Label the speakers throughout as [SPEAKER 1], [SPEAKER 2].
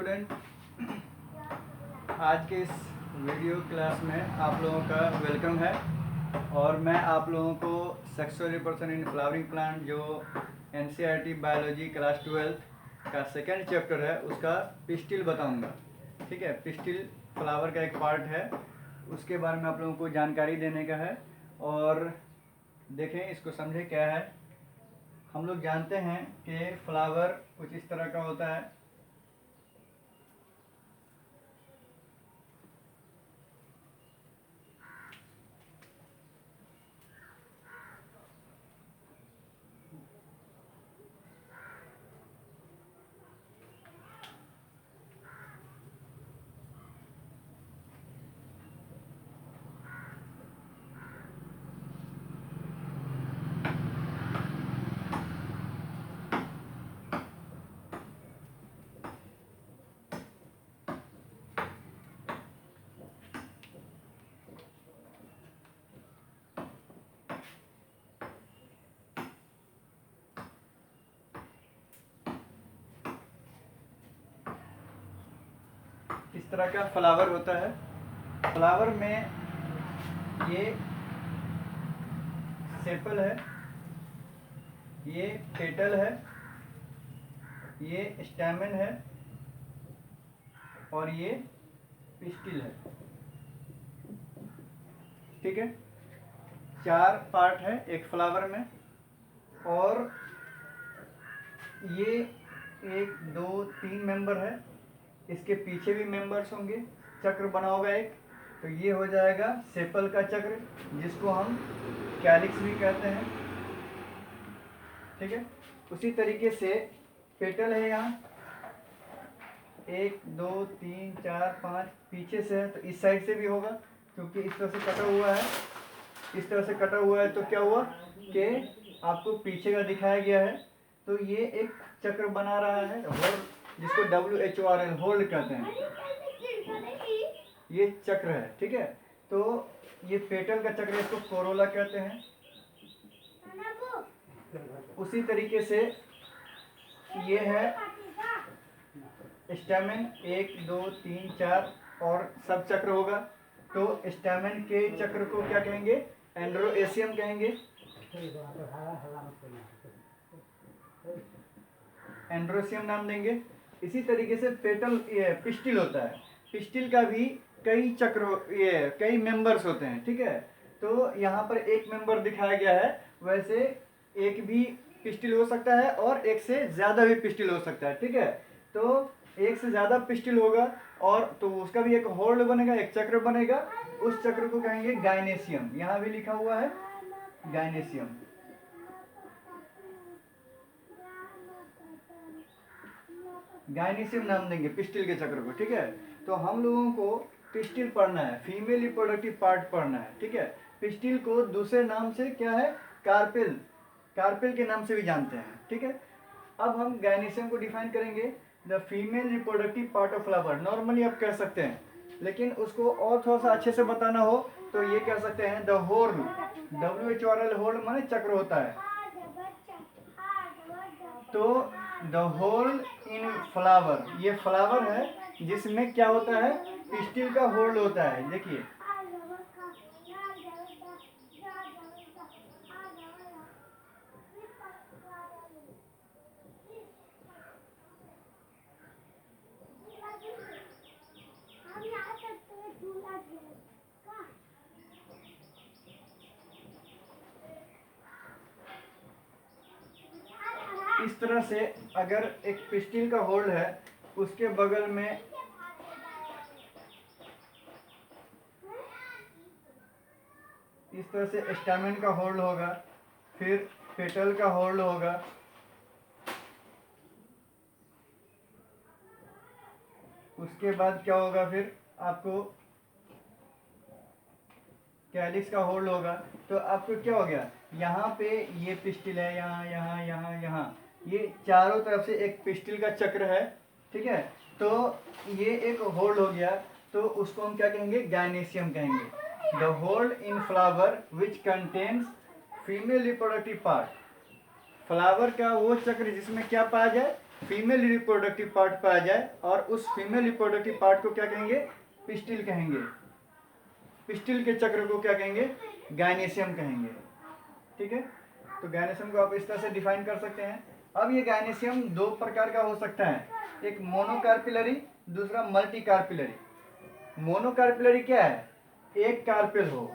[SPEAKER 1] Student, आज के इस वीडियो क्लास में आप लोगों का वेलकम है और मैं आप लोगों को sexual reproduction in flowering plant जो एनसीईआरटी बायोलॉजी क्लास 12 का सेकेंड चैप्टर है उसका पिस्टिल बताऊंगा। ठीक है, पिस्टिल फ्लावर का एक पार्ट है, उसके बारे में आप लोगों को जानकारी देने का है और देखें इसको समझे क्या है। हम लोग जानते हैं कि फ्लावर कुछ इस तरह का होता है। इस तरह का फ्लावर होता है। फ्लावर में ये सेपल है, ये पेटल है, ये स्टैमेन है और ये पिस्टिल है। ठीक है, 4 पार्ट है एक फ्लावर में और ये 1 2 3 मेंबर है। इसके पीछे भी मेंबर्स होंगे, चक्र बना होगा एक, तो ये हो जाएगा सेपल का चक्र जिसको हम कैलिक्स भी कहते हैं। ठीक है, उसी तरीके से पेटल है, यहाँ 1 2 3 4 5 पीछे से है तो इस साइड से भी होगा क्योंकि इस तरह से कटा हुआ है। इस तरह से कटा हुआ है तो क्या हुआ कि आपको पीछे का दिखाया गया है, तो ये एक चक्र बना रहा है होल्ड, जिसको WHORL होल्ड कहते हैं। ये चक्र है। ठीक है, तो ये पेटल का चक्र, इसको कोरोला कहते हैं। उसी तरीके से ये है स्टैमेन, 1 2 3 4 और सब चक्र होगा। तो स्टैमेन के चक्र को क्या कहेंगे? एंड्रोएसियम कहेंगे। एंड्रोसियम नाम देंगे। इसी तरीके से पेटल पिस्टिल होता है। पिस्टिल का भी कई चक्र, कई मेंबर्स होते हैं। ठीक है, तो यहाँ पर एक मेंबर दिखाया गया है, वैसे एक भी पिस्टिल हो सकता है और एक से ज़्यादा भी पिस्टिल हो सकता है। ठीक है, तो एक से ज़्यादा पिस्टिल होगा और तो उसका भी एक होल्ड बनेगा, एक चक्र बनेगा। उस चक्र को कहेंगे गायनेसियम। यहाँ भी लिखा हुआ है गायनेसियम। गायनेसियम नाम देंगे पिस्टिल के चक्र को। ठीक है, तो हम लोगों को पिस्टिल पढ़ना है, फीमेल रिप्रोडक्टिव पार्ट पढ़ना है। ठीक है, पिस्टिल को दूसरे नाम से क्या है? कार्पेल, कार्पेल के नाम से भी जानते हैं। ठीक है, अब हम गायनेसियम को डिफाइन करेंगे। The female reproductive part of flower, normally आप कह सकते हैं, लेकिन उसको और थोड़ा सा अच्छे से बताना हो तो ये कह सकते हैं द होर्न। WHORL होर्न माने चक्र होता है। तो द होल इन फ्लावर, ये फ्लावर है जिसमें क्या होता है? पिस्टिल का होल्ड होता है। देखिए इस तरह से अगर एक पिस्टिल का होल्ड है, उसके बगल में इस तरह से स्टैमेन का होल्ड होगा, फिर पेटल का होल्ड होगा, उसके बाद क्या होगा? फिर आपको कैलिक्स का होल्ड होगा। तो आपको क्या हो गया? यहाँ पे ये पिस्टिल है, यहाँ यहाँ यहाँ यहाँ, ये चारों तरफ से एक पिस्टिल का चक्र है। ठीक है, तो ये एक होल्ड हो गया, तो उसको हम क्या कहेंगे? गायनेसियम कहेंगे। The hold in flower which contains female reproductive part, flower का वो चक्र जिसमें क्या पाया जाए? फीमेल रिप्रोडक्टिव पार्ट पाया जाए, और उस फीमेल रिप्रोडक्टिव पार्ट को क्या कहेंगे, पिस्टिल कहेंगे। पिस्टिल के चक्र को क्या कहेंगे, गायनेशियम कहेंगे। ठीक है, तो गायनेशियम को आप इस तरह से डिफाइन कर सकते हैं। अब ये गायनेशियम दो प्रकार का हो सकता है, एक मोनोकार्पिलरी, दूसरा मल्टी कार्पिलरी। मोनोकार्पिलरी क्या है, एक कार्पेल हो,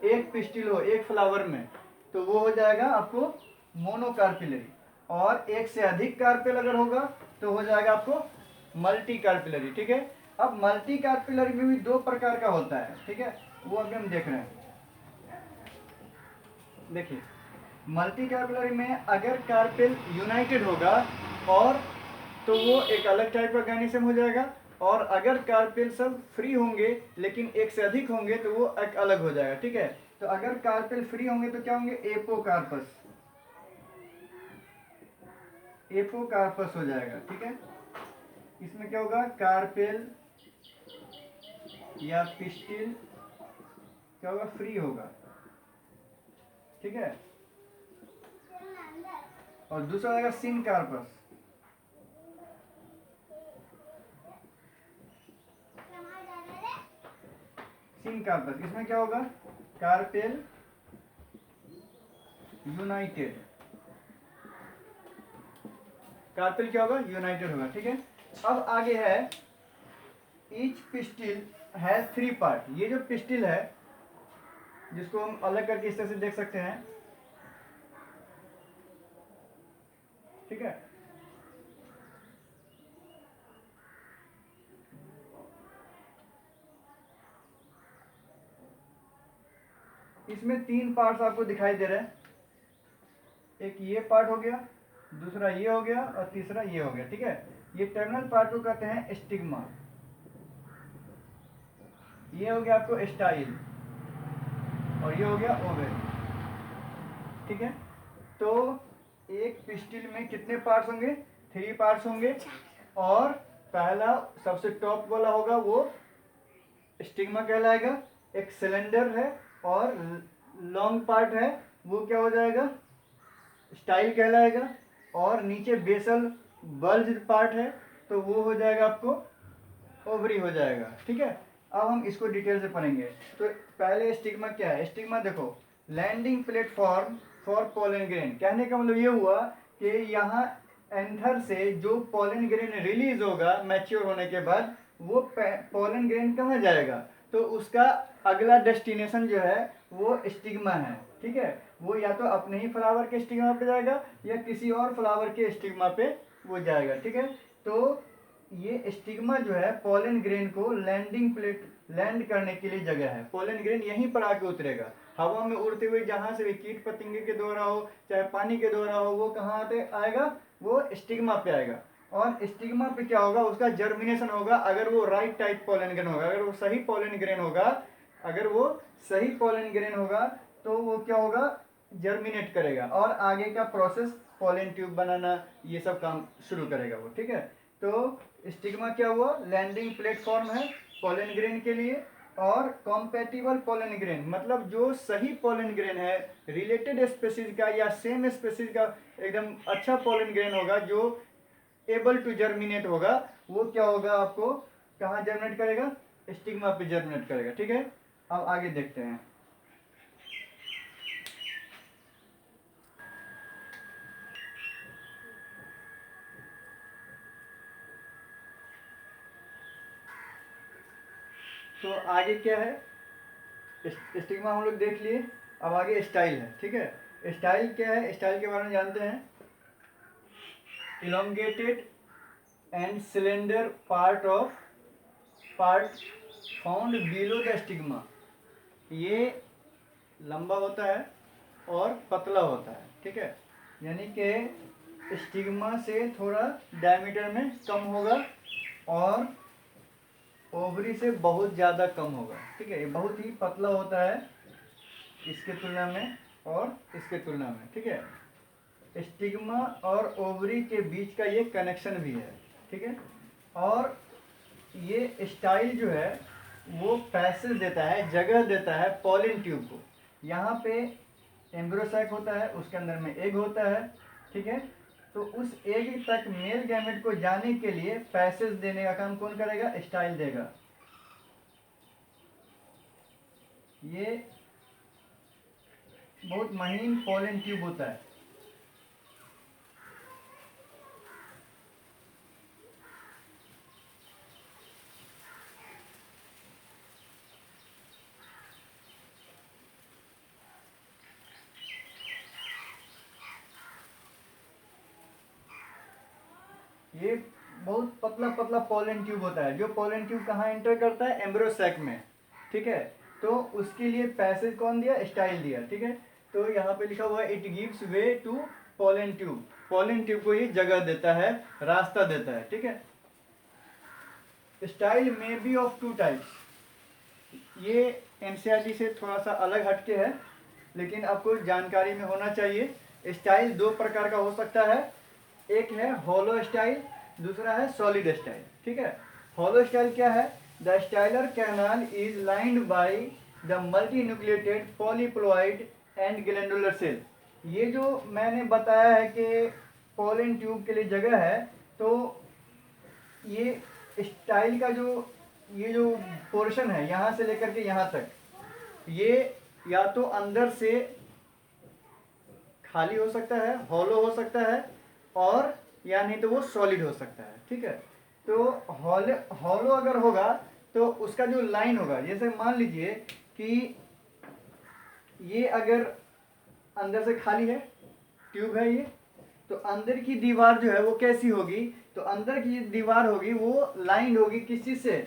[SPEAKER 1] एक पिस्टिल हो एक फ्लावर में, तो वो हो जाएगा आपको मोनोकार्पिलरी। और एक से अधिक कार्पेल अगर होगा तो हो जाएगा आपको मल्टी कार्पिलरी। ठीक है, अब मल्टी कार्पिलरी में भी दो प्रकार का होता है। ठीक है, वो अभी हम देख रहे हैं। देखिए, मल्टी कार्पिलरी में अगर कार्पेल यूनाइटेड होगा और तो वो एक अलग टाइप का गायनेशियम हो जाएगा, और अगर कार्पेल सब फ्री होंगे लेकिन एक से अधिक होंगे तो वो एक अलग हो जाएगा। ठीक है, तो अगर कार्पेल फ्री होंगे तो क्या होंगे, एपोकार्पस, एपोकार्पस हो जाएगा। ठीक है, इसमें क्या होगा, कार्पेल या पिस्टिल क्या होगा, फ्री होगा। ठीक है, और दूसरा आएगा सिनकार्पस। सिनकार्पस, इसमें क्या होगा, कार्पेल यूनाइटेड, कार्पेल क्या होगा, यूनाइटेड होगा। ठीक है, अब आगे है ईच पिस्टिल है थ्री पार्ट। ये जो पिस्टिल है जिसको हम अलग करके इस तरह से देख सकते हैं। ठीक है, इसमें तीन पार्ट्स आपको दिखाई दे रहे हैं, एक ये पार्ट हो गया, दूसरा ये हो गया, और तीसरा ये हो गया। ठीक है, ये टर्मिनल पार्ट को कहते हैं स्टिग्मा। ये हो गया आपको स्टाइल, और ये हो गया ओवेल। ठीक है, तो एक पिस्टिल में कितने पार्ट्स होंगे, थ्री पार्ट्स होंगे, और पहला सबसे टॉप वाला होगा वो स्टिग्मा कहलाएगा। एक सिलेंडर है और लॉन्ग पार्ट है, वो क्या हो जाएगा, स्टाइल कहलाएगा। और नीचे बेसल बल्ज पार्ट है तो वो हो जाएगा आपको ओवरी हो जाएगा। ठीक है, अब हम इसको डिटेल से पढ़ेंगे। तो पहले स्टिग्मा क्या है, स्टिग्मा देखो, landing platform for pollen grain. कहने का मतलब ये हुआ कि यहाँ एंथर से जो पोलन ग्रेन रिलीज होगा मैच्योर होने के बाद, वो पोलन ग्रेन कहाँ जाएगा, तो उसका अगला डेस्टिनेशन जो है वो स्टिग्मा है। ठीक है, वो या तो अपने ही फ्लावर के स्टिग्मा पे जाएगा या किसी और फ्लावर के स्टिग्मा पे वो जाएगा। ठीक है, तो ये स्टिग्मा जो है पोलन ग्रेन को लैंडिंग प्लेट, लैंड करने के लिए जगह है। पोलन ग्रेन यहीं पर आके उतरेगा, हवा में उड़ते हुए जहाँ से भी कीट पतंगे के द्वारा हो चाहे पानी के द्वारा हो, वो कहाँ पे आएगा, वो स्टिग्मा पे आएगा। और स्टिग्मा पे क्या होगा, उसका जर्मिनेशन होगा। अगर वो राइट टाइप पोलन ग्रेन होगा, अगर वो सही पोलन ग्रेन होगा, अगर वो सही पोलन ग्रेन होगा तो वो क्या होगा, जर्मिनेट करेगा और आगे का प्रोसेस पोलन ट्यूब बनाना ये सब काम शुरू करेगा वो। ठीक है, तो स्टिग्मा क्या हुआ, लैंडिंग प्लेटफॉर्म है पोलन ग्रेन के लिए। और कॉम्पेटिबल पोलन ग्रेन मतलब जो सही पोलन ग्रेन है, रिलेटेड स्पेसीज का या सेम स्पेसीज का एकदम अच्छा पोलन ग्रेन होगा जो एबल टू जर्मिनेट होगा, वो क्या होगा, आपको कहाँ जर्मिनेट करेगा, स्टिग्मा पे जर्मिनेट करेगा। ठीक है, अब आगे देखते हैं। तो आगे क्या है, स्टिग्मा हम लोग देख लिए, अब आगे स्टाइल है। ठीक है, स्टाइल क्या है, स्टाइल के बारे में जानते हैं। Elongated and cylinder part found below the stigma. ये लंबा होता है और पतला होता है। ठीक है, यानी कि स्टिग्मा से थोड़ा डायमीटर में कम होगा और ओवरी से बहुत ज़्यादा कम होगा। ठीक है, ये बहुत ही पतला होता है इसके तुलना में और इसके तुलना में। ठीक है, स्टिग्मा और ओवरी के बीच का ये कनेक्शन भी है। ठीक है, और ये स्टाइल जो है वो पैसेज देता है, जगह देता है पॉलिन ट्यूब को। यहाँ पे एम्ब्रोसाइक होता है, उसके अंदर में एग होता है। ठीक है, तो उस एग तक मेल गैमेट को जाने के लिए पैसेज देने का काम कौन करेगा? स्टाइल देगा। ये बहुत महीन पोलन ट्यूब होता है। ये बहुत पतला पतला पोलन ट्यूब होता है। जो पोलन ट्यूब कहाँ एंटर करता है? एम्ब्रियो सैक में, ठीक है। तो उसके लिए पैसेज कौन दिया? स्टाइल दिया, ठीक है। तो यहाँ पे लिखा हुआ है it gives way to pollen tube. Pollen tube को ये जगह देता है, रास्ता देता है, ठीक है। स्टाइल में बी ऑफ टू टाइप्स। ये एनसीईआरटी से थोड़ा सा अलग हटके है, लेकिन आपको जानकारी में होना चाहिए। स्टाइल दो प्रकार का हो सकता है। एक है हॉलो स्टाइल, दूसरा है सॉलिड स्टाइल, ठीक है। हॉलो स्टाइल क्या है? The stylar canal is lined by the multi nucleated polyploid and glandular cell. ये जो मैंने बताया है कि पोलन ट्यूब के लिए जगह है, तो ये स्टाइल का ये जो पोर्शन है यहाँ से लेकर के यहाँ तक, ये या तो अंदर से खाली हो सकता है, हॉलो हो सकता है, और या नहीं तो वो सॉलिड हो सकता है, ठीक है। तो हॉलो अगर होगा तो उसका जो लाइन होगा, जैसे मान लीजिए कि ये अगर अंदर से खाली है, ट्यूब है ये, तो अंदर की दीवार जो है वो कैसी होगी? तो अंदर की दीवार होगी वो लाइन होगी किस चीज से?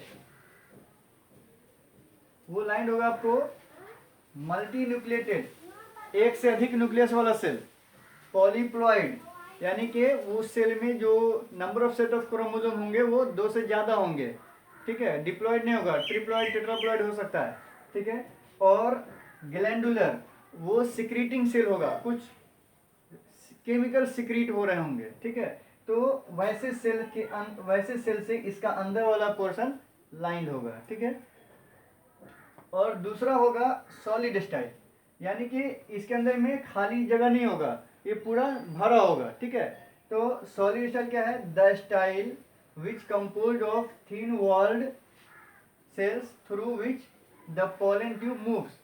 [SPEAKER 1] वो लाइन होगा आपको मल्टी न्यूक्लिएटेड, एक से अधिक न्यूक्लियस वाला सेल, पॉलीप्लॉइड, यानी कि उस सेल में जो number of set of chromosome होंगे वो 2 से ज्यादा होंगे, ठीक है। डिप्लॉइड नहीं होगा, ट्रिप्लॉइड टेट्राप्लॉइड हो सकता है, ठीक है। और ग्लैंडुलर, वो सिक्रीटिंग सेल होगा, कुछ केमिकल सिक्रीट हो रहे होंगे, ठीक है। तो वैसे सेल से इसका अंदर वाला पोर्शन लाइंड होगा, ठीक है। और दूसरा होगा सॉलिड स्टाइल, यानी कि इसके अंदर में खाली जगह नहीं होगा, ये पूरा भरा होगा, ठीक है। तो सॉलिड स्टाइल क्या है? The style which composed of thin walled cells through which the pollen tube moves.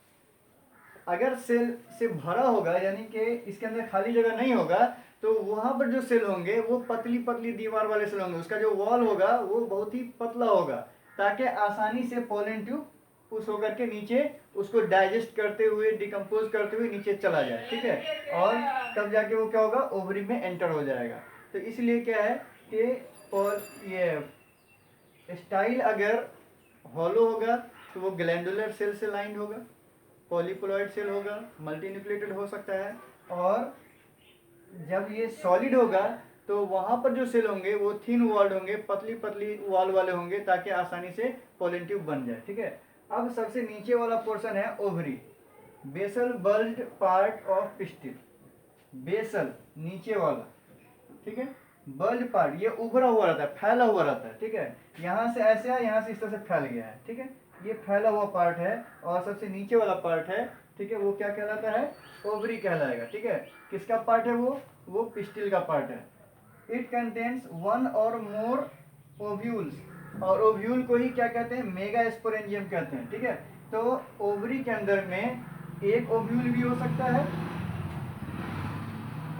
[SPEAKER 1] अगर सेल से भरा होगा, यानी कि इसके अंदर खाली जगह नहीं होगा, तो वहां पर जो सेल होंगे वो पतली पतली दीवार वाले सेल होंगे, उसका जो वॉल होगा वो बहुत ही पतला होगा, ताकि आसानी से पोलन ट्यूब पुश होकर के नीचे उसको डाइजेस्ट करते हुए, डिकम्पोज करते हुए नीचे चला जाए, ठीक है। और तब जाके वो क्या होगा? ओवरी में एंटर हो जाएगा। तो इसलिए क्या है कि ये स्टाइल अगर हॉलो होगा तो वो ग्लैंडुलर सेल से लाइंड होगा, पॉलीप्लॉइड सेल होगा, मल्टीन्यूक्लिएटेड हो सकता है। और जब ये सॉलिड होगा तो वहां पर जो सेल होंगे वो थिन वॉल्ड होंगे, पतली पतली वॉल वाले होंगे, ताकि आसानी से पोलन ट्यूब बन जाए, ठीक है। अब सबसे नीचे वाला पोर्शन है ovary, basal bulge part of pistil. Basal नीचे वाला, ठीक है। बल्ज पार्ट ये उभरा हुआ रहता है, फैला हुआ रहता है, ठीक है। यहाँ से ऐसे है, यहाँ से इस तरह से फैल गया है, ठीक है। ये फैला हुआ पार्ट है। और सबसे नीचे वाला पार्ट है, ठीक है, वो क्या कहलाता है? ओवरी कहलाएगा, ठीक है। किसका पार्ट है वो पिस्टिल का पार्ट है। इट कंटेन्स वन और मोर ओव्यूल्स, और ओव्यूल को ही क्या कहते हैं? मेगा स्पोरेंजियम कहते हैं, ठीक है। तो ओवरी के अंदर में एक ओव्यूल भी हो सकता है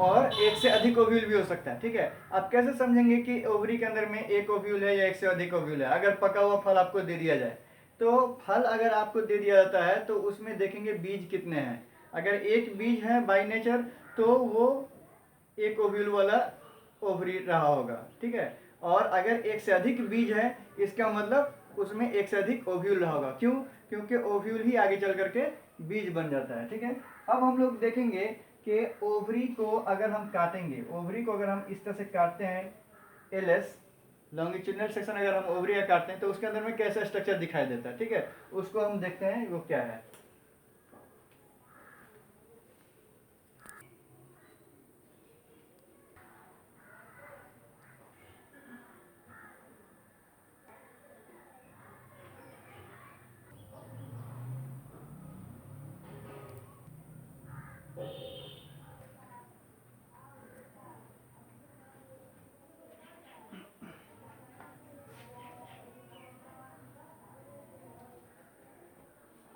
[SPEAKER 1] और एक से अधिक ओव्यूल भी हो सकता है, ठीक है। आप कैसे समझेंगे कि ओवरी के अंदर में एक ओव्यूल है या एक से अधिक ओव्यूल है? अगर पका हुआ फल आपको दे दिया जाए, तो फल अगर आपको दे दिया जाता है तो उसमें देखेंगे बीज कितने हैं। अगर एक बीज है बाय नेचर, तो वो एक ओव्यूल वाला ओवरी रहा होगा, ठीक है। और अगर एक से अधिक बीज है, इसका मतलब उसमें एक से अधिक ओव्यूल रहा होगा। क्यों? क्योंकि ओव्यूल ही आगे चल करके बीज बन जाता है, ठीक है। अब हम लोग देखेंगे कि ओवरी को अगर हम काटेंगे, ओवरी को अगर हम इस तरह से काटते हैं, एलएस लॉन्गिट्यूडनल सेक्शन अगर हम ओवरी का काटते हैं तो उसके अंदर में कैसा स्ट्रक्चर दिखाई देता है, ठीक है। उसको हम देखते हैं वो क्या है।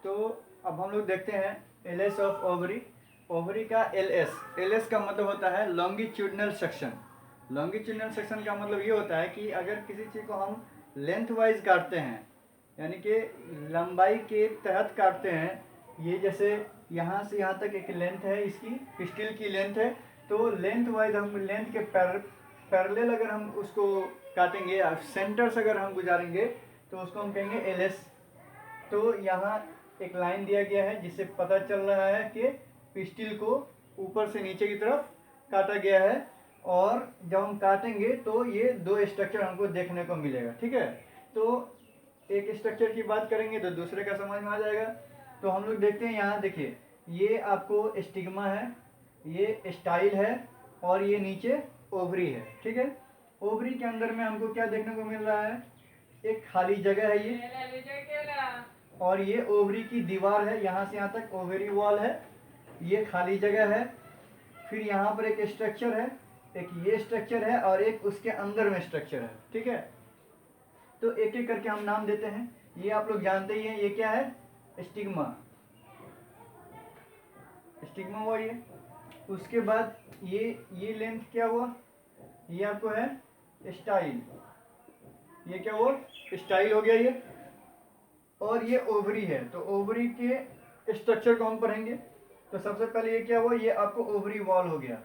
[SPEAKER 1] तो अब हम लोग देखते हैं एलएस ऑफ ओवरी। ओवरी का एलएस का मतलब होता है लॉन्गिट्यूडनल सेक्शन। लॉन्गिट्यूडनल सेक्शन का मतलब ये होता है कि अगर किसी चीज़ को हम लेंथ वाइज काटते हैं, यानी कि लंबाई के तहत काटते हैं, ये जैसे यहाँ से यहाँ तक एक लेंथ है, इसकी पिस्टिल की लेंथ है, तो लेंथ वाइज हम लेंथ के पैरेलल अगर हम उसको काटेंगे, सेंटर से अगर हम गुजारेंगे तो उसको हम कहेंगे एलएस। तो यहाँ एक लाइन दिया गया है जिससे पता चल रहा है कि पिस्टिल को ऊपर से नीचे की तरफ काटा गया है, और जब हम काटेंगे तो ये दो स्ट्रक्चर हमको देखने को मिलेगा। ठीक है, तो एक स्ट्रक्चर की बात करेंगे तो दूसरे का समझ में आ जाएगा। तो हम लोग देखते हैं, यहाँ देखिए ये आपको स्टिग्मा है, ये स्टाइल है, और ये नीचे ओवरी है। ठीक है, ओवरी के अंदर में हमको क्या देखने को मिल रहा है, एक खाली जगह है ये, और ये ओवरी की दीवार है, यहाँ से यहाँ तक ओवरी वॉल है, ये खाली जगह है। फिर यहाँ पर एक स्ट्रक्चर है, एक ये स्ट्रक्चर है, और एक उसके अंदर में स्ट्रक्चर है। ठीक है, तो एक एक करके हम नाम देते हैं। ये आप लोग जानते ही हैं, ये क्या है, स्टिग्मा, स्टिग्मा हुआ ये। उसके बाद ये लेंथ क्या हुआ, ये आपको है स्टाइल, ये क्या हुआ, स्टाइल हो गया ये। और ये ओवरी है, तो ओवरी के स्ट्रक्चर को हम पढ़ेंगे। तो सबसे पहले ये क्या हुआ, ये आपको ओवरी वॉल हो गया।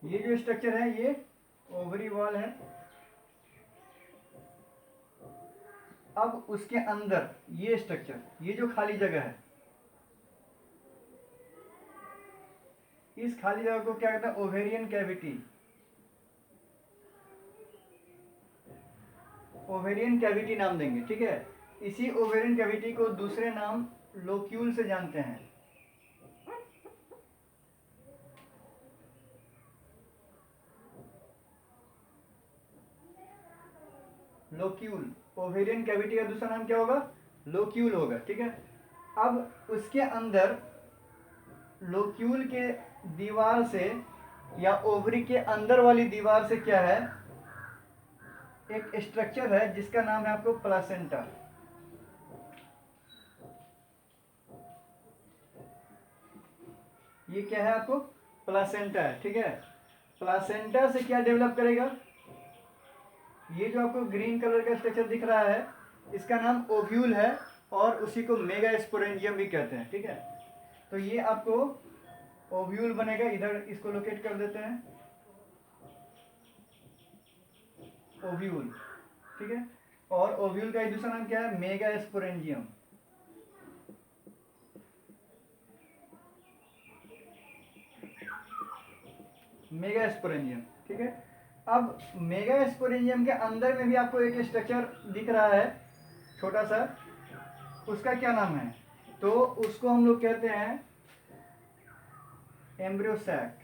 [SPEAKER 1] ये जो स्ट्रक्चर है ये ओवरी वॉल है। अब उसके अंदर ये स्ट्रक्चर, ये जो खाली जगह है, इस खाली जगह को क्या कहते हैं, ओवेरियन कैविटी। ओवेरियन कैविटी नाम देंगे। ठीक है, इसी ओवेरियन कैविटी को दूसरे नाम लोक्यूल से जानते हैं। लोक्यूल, ओवेरियन कैविटी का दूसरा नाम क्या होगा, लोक्यूल होगा। ठीक है, अब उसके अंदर लोक्यूल के दीवार से या ओवरी के अंदर वाली दीवार से क्या है, एक स्ट्रक्चर है जिसका नाम है आपको प्लासेंटा। ये क्या है, आपको प्लासेंटा है। ठीक है, प्लासेंटा से क्या डेवलप करेगा, ये जो आपको ग्रीन कलर का स्ट्रक्चर दिख रहा है, इसका नाम ओव्यूल है, और उसी को मेगा स्पोरेंजियम भी कहते हैं। ठीक है, तो ये आपको ओव्यूल बनेगा, इधर इसको लोकेट कर देते हैं, ओव्यूल। ठीक है, और ओव्यूल का एक दूसरा नाम क्या है, मेगा स्पोरेंजियम। Mega sporangium. ठीक है, अब मेगा स्पोरेंजियम के अंदर में भी आपको एक स्ट्रक्चर दिख रहा है छोटा सा, उसका क्या नाम है, तो उसको हम लोग कहते हैं एम्ब्रियो सैक।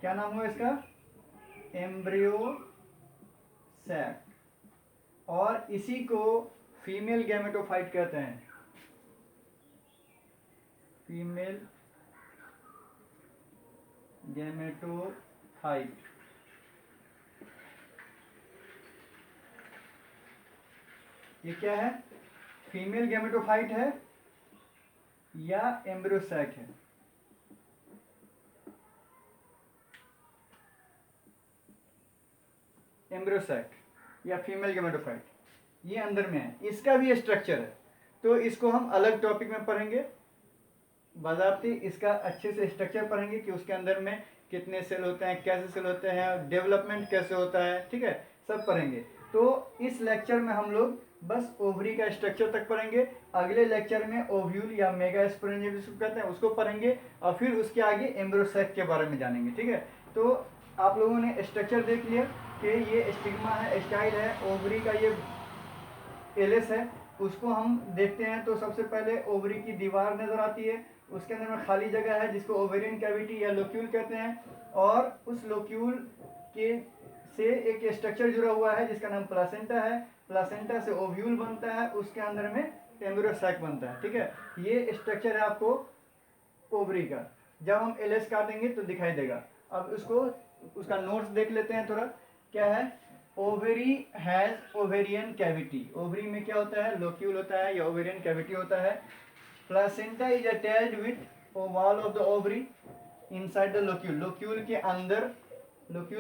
[SPEAKER 1] क्या नाम हुआ इसका, एम्ब्रियो सैक। और इसी को फीमेल गैमेटोफाइट कहते हैं, फीमेल गैमेटोफाइट। ये क्या है, फीमेल गैमेटोफाइट है या एम्ब्रियो सैक है। एम्ब्रियो सैक या फीमेल गैमेटोफाइट, ये अंदर में है, इसका भी स्ट्रक्चर है। तो इसको हम अलग टॉपिक में पढ़ेंगे, बाज़ाब्ती इसका अच्छे से स्ट्रक्चर पढ़ेंगे कि उसके अंदर में कितने सेल होते हैं, कैसे सेल होते हैं, डेवलपमेंट कैसे होता है। ठीक है, सब पढ़ेंगे। तो इस लेक्चर में हम लोग बस ओवरी का स्ट्रक्चर तक पढ़ेंगे। अगले लेक्चर में ओव्यूल या मेगा स्पोरेंजियम जिसको कहते हैं उसको पढ़ेंगे, और फिर उसके आगे एम्ब्रियो सैक के बारे में जानेंगे। ठीक है, तो आप लोगों ने स्ट्रक्चर देख लिया कि ये स्टिग्मा है, स्टाइल है, ओवरी का ये एलएस है। उसको हम देखते हैं तो सबसे पहले ओवरी की दीवार नजर आती है, उसके अंदर में खाली जगह है जिसको ओवेरियन कैविटी या लोक्यूल कहते हैं, और उस लोक्यूल के से एक स्ट्रक्चर जुड़ा हुआ है जिसका नाम प्लासेंटा है। प्लासेंटा से ओव्यूल बनता है, उसके अंदर में एम्ब्रियो सैक बनता है। ठीक है, ये स्ट्रक्चर है आपको ओवरी का। जब हम एलएस काटेंगे तो दिखाई देगा। अब उसको उसका नोट्स देख लेते हैं थोड़ा क्या है, ovary has ovarian cavity. Ovary में क्या होता है, लोक्यूल होता है या ओवेरियन कैविटी होता है। Placenta is attached with wall of the ovary inside the locule. Locule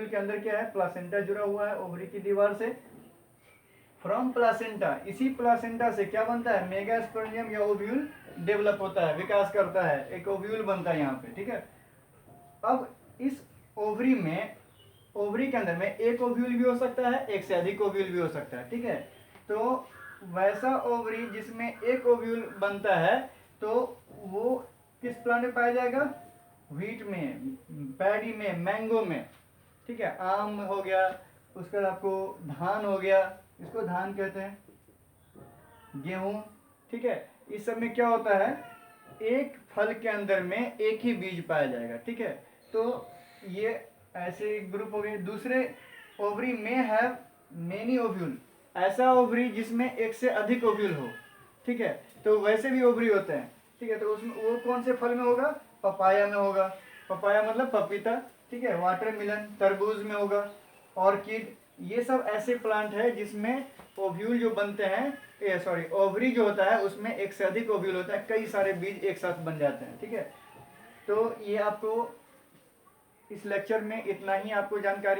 [SPEAKER 1] के अंदर क्या है, प्लासेंटा जुड़ा हुआ है ओवरी की दीवार से। फ्रॉम प्लासेंटा, इसी प्लासेंटा से क्या बनता है, मेगास्पर्मियम या ओव्यूल डेवलप होता है, विकास करता है, एक ओव्यूल बनता है यहाँ पे, ठीक है। अब इस ओवरी के अंदर में एक ओव्यूल भी हो सकता है, एक से अधिक ओव्यूल भी हो सकता है, ठीक है। तो वैसा ओवरी जिसमें एक ओव्यूल बनता है, तो वो किस प्लांट में पाया जाएगा, व्हीट में, पैडी में, मैंगो में, ठीक है। आम हो गया, उसके बाद आपको धान हो गया, इसको धान कहते हैं, गेहूं, ठीक है। इस सब में क्या होता है, एक फल के अंदर में एक ही बीज पाया जाएगा, ठीक है। तो ये ऐसे ग्रुप हो गए। दूसरे, ओवरी में हैव मेनी ओव्यूल, ऐसा ओवरी जिसमें एक से अधिक ओव्यूल हो, ठीक है। तो वैसे भी ओवरी होते हैं, ठीक है। तो उसमें वो कौन से फल में होगा, पपाया में होगा, पपाया मतलब पपीता, ठीक है। वाटरमेलन तरबूज में होगा, ऑर्किड, ये सब ऐसे प्लांट है जिसमें ओव्यूल जो बनते हैं, सॉरी ओवरी जो होता है उसमें एक से अधिक ओव्यूल होता है, कई सारे बीज एक साथ बन जाते हैं, ठीक है। तो ये आपको इस लेक्चर में इतना ही आपको जानकारी